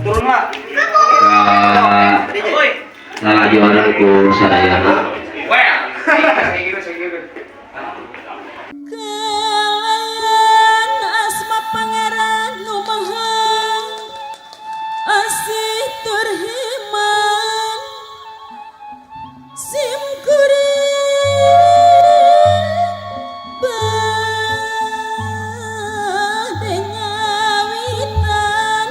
Turun lah. Salah jualan ku sadayana. Kelayan asma pangeran nu maha asih turhiman sim kuring bade ngawitan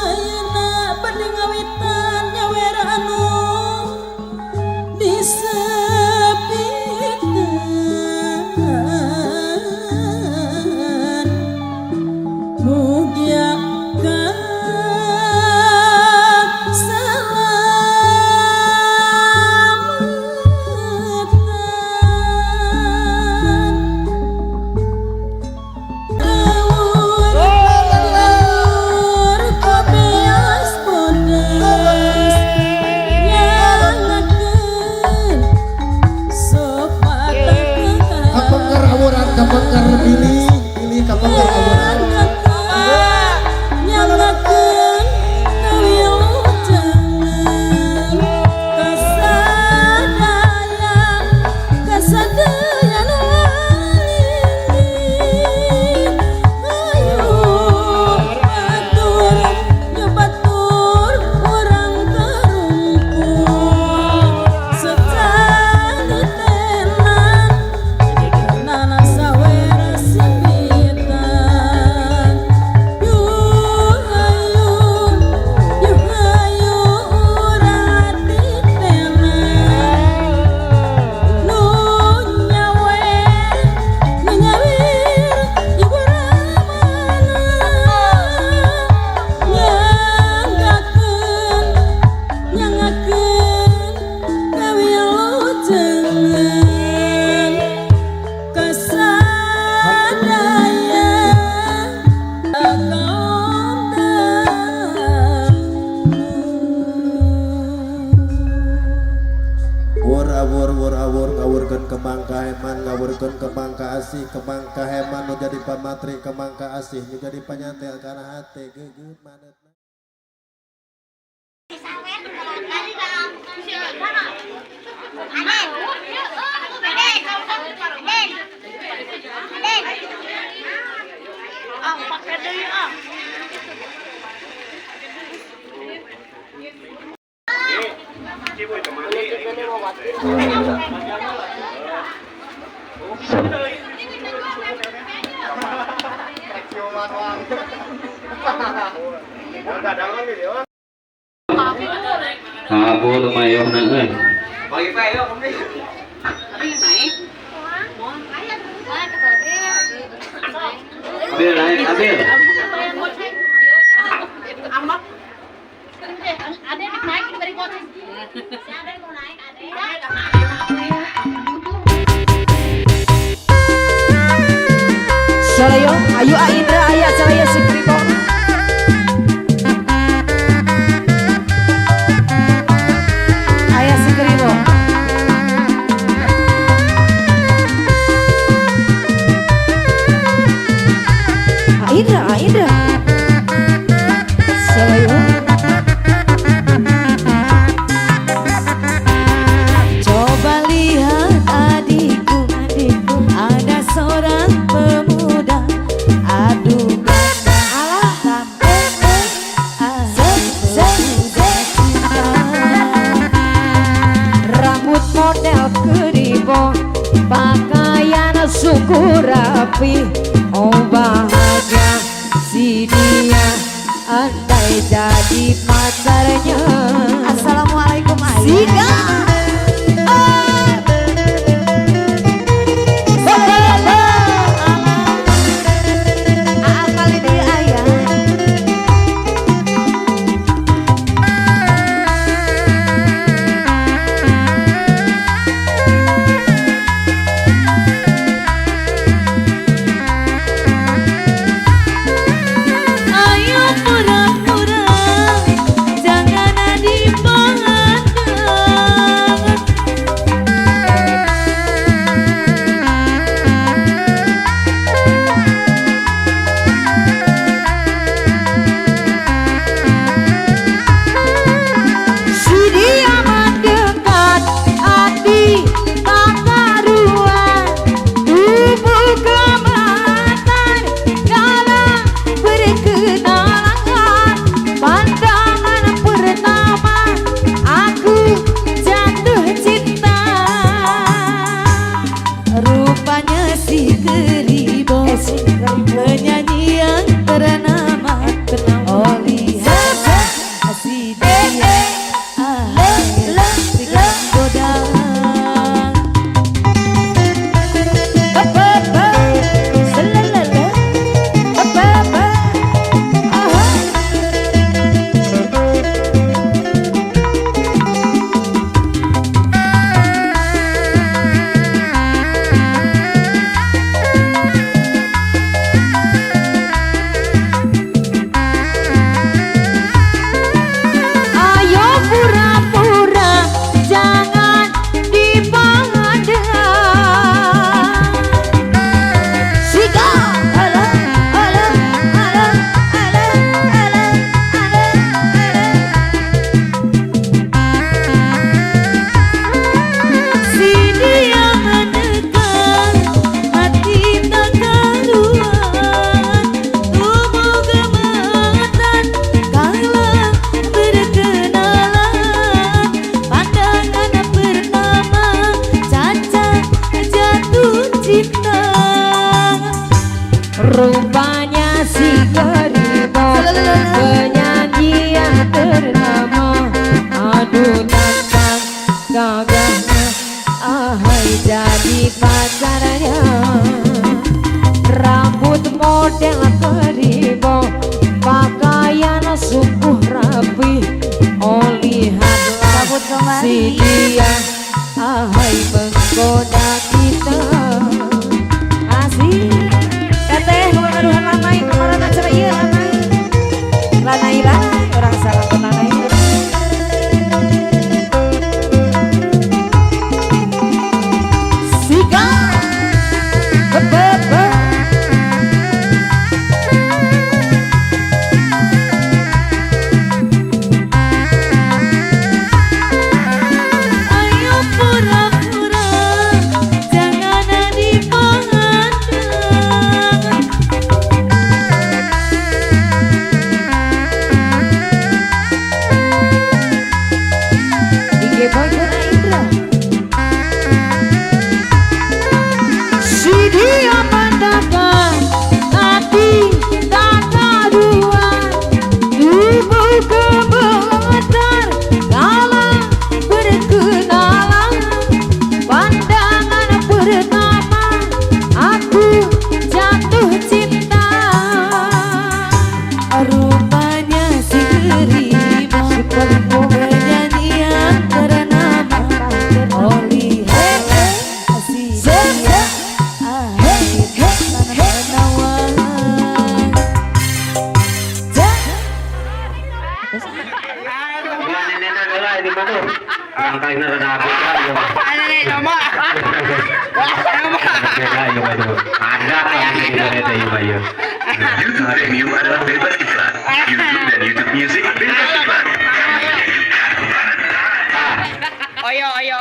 ayeuna bade ngawitan nyawer anu disepikan mugia keselamatan kopias bodas nyangakeun sok Kapengker awuran kapengker pilih kapengker awuran. nyangakeun kawilujengan kasadaya nu ayo batur urang karungkul secani tenan nana sawera simpitan yuhayu urang titenan nu nyawir ibu ramana nyangakeun kawilujengan kasadaya Wur awur ngawurkeun kembang kaheman ngawurkeun kembang kaasih kembang kaheman nu jadi pamatri kembang kaasih nu jadi panyantel kana hate gegeut manetna. Habur mayona euy. Bagi pa yo, kami. Abil lain abil. Amat. Ada yang naik dari kota. Si ada yang mau naik, ada. Sarayo ayu Indra aya caraya si Krito aya si Krito Indra Sarayo coba lihat adikku ada seorang pemuda aduh ganda rambut model keribong pakaian suku rapi oh bahagia si dia andai jadi pacarnya. Assalamualaikum Sika Rupanya si Geribo penyanyi yang ternama Oli si dia si godang Rupanya si Geribo penyanyi yang ternama. Aduh tantang gagahnya, ahai jadi pacarnya. Rambut model Geribo, pakaian sungguh rapi. Oh lihatlah si dia, ahai penggoda kita. Asik teh ngaduhan lanai kemarin acara ieu lanai orang salah lanai siga bebe ayo pura-pura jangan dipandang. Si dia pandangkan hati tak karuan, tubuh kebetar kala berkenalan. Pandangan pertama aku jatuh cinta. Rupanya si Geribo penyanyi yang ternama. Oli si dia menawan. YouTube Premium adalah bebas iklan. YouTube dan YouTube Music bebas iklan. Oyo.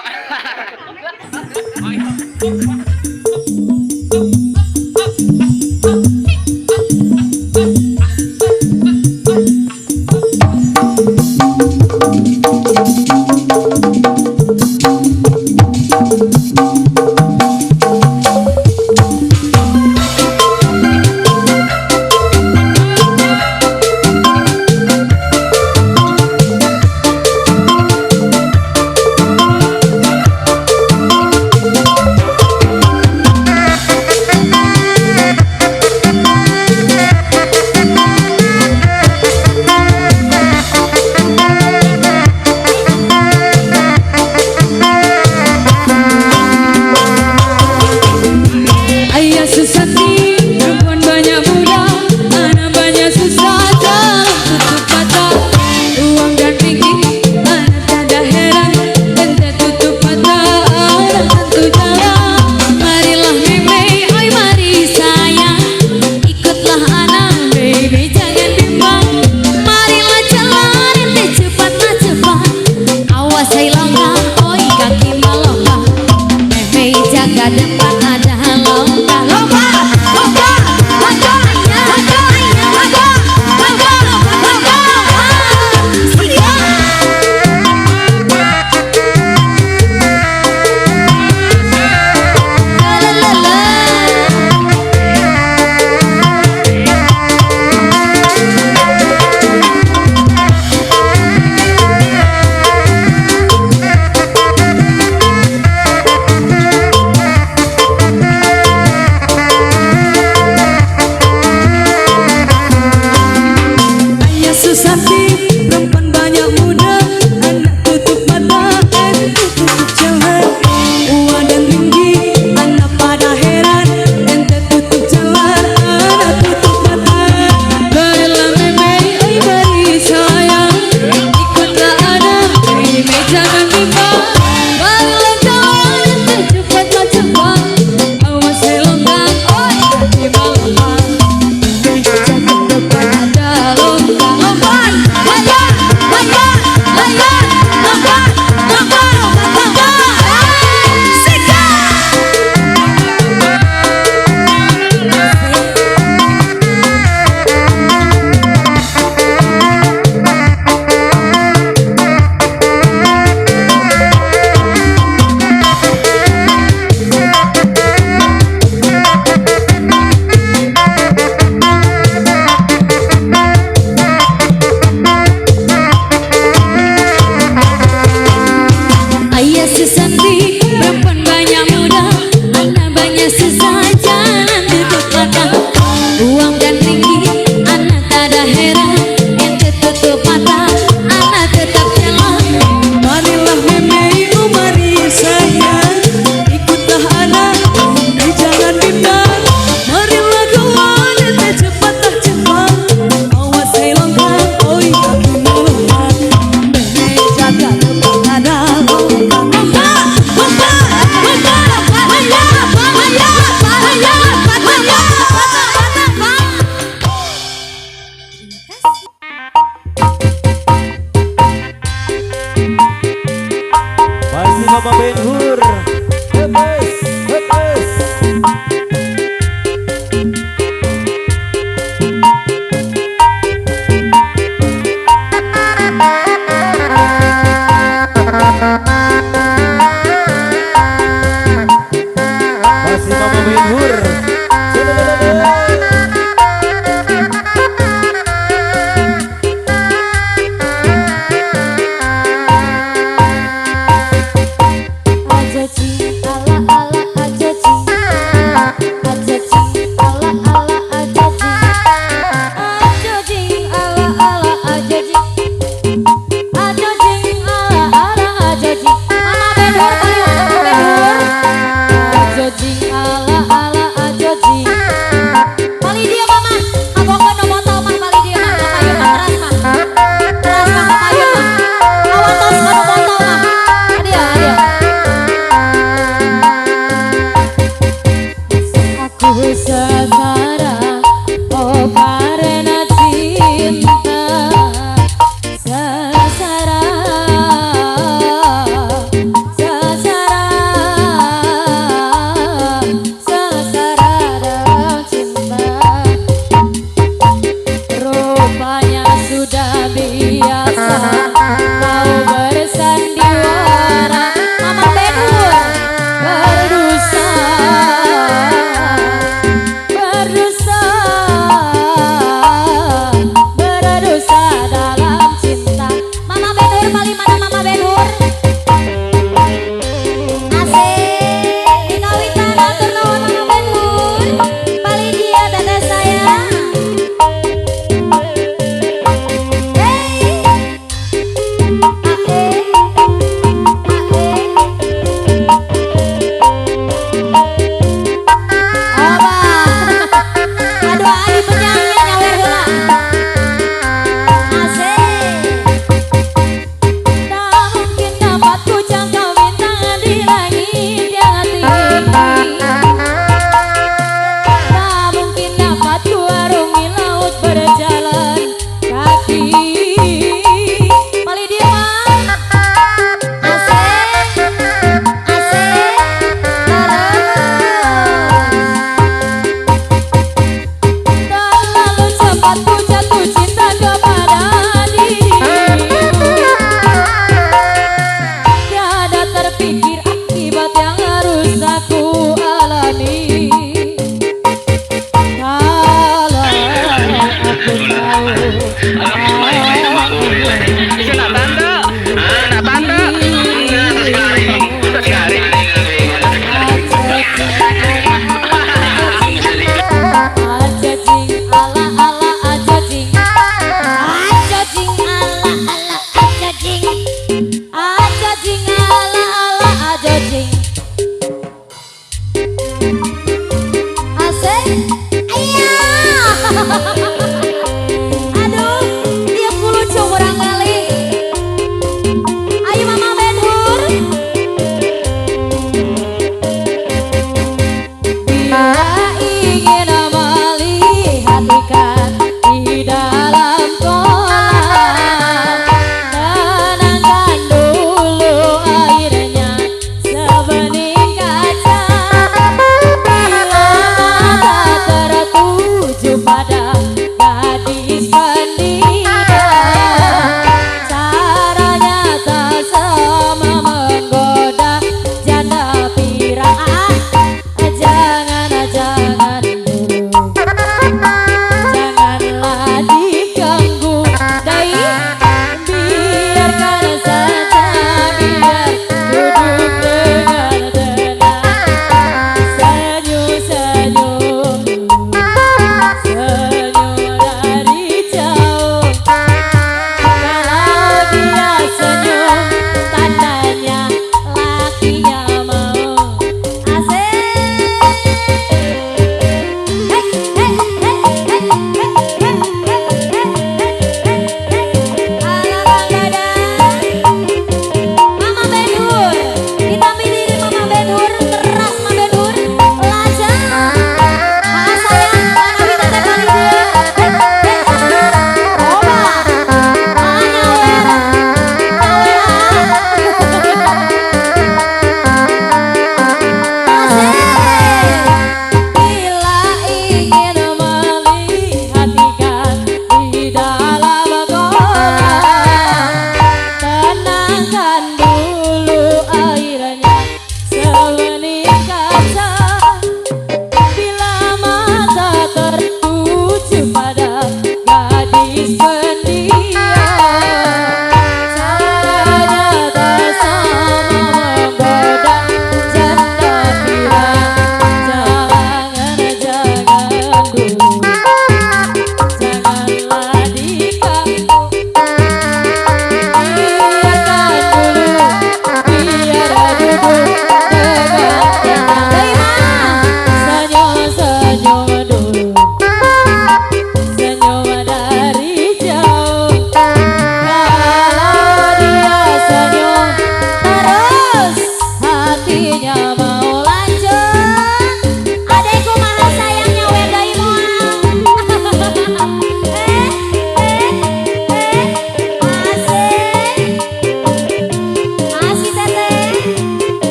si Mama Ben-Hur. Ajaji ala ala ajaji, ajaji ala ala ajaji, ajaji ala ala ajaji, ajaji ala ala ajaji. Mama Ben-Hur paling Ben-Hur. Ajaji ala ala ajaji. Paling dia mama, abongkan no botol mah paling dia mah kayu mah keras mah kayu mah. Awan tos no botol mah. Dia. Aku sesara, oh karena cinta sesara, sesara dalam cinta. Rupanya sudah biasa kau bersandiwara. Mama Ben-Hur berdusta,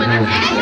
Juga nih.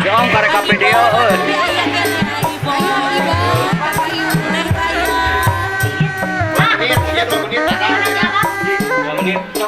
Dong karek video euy. Ayo, Iba. Ayo, Ayo. 2 menit.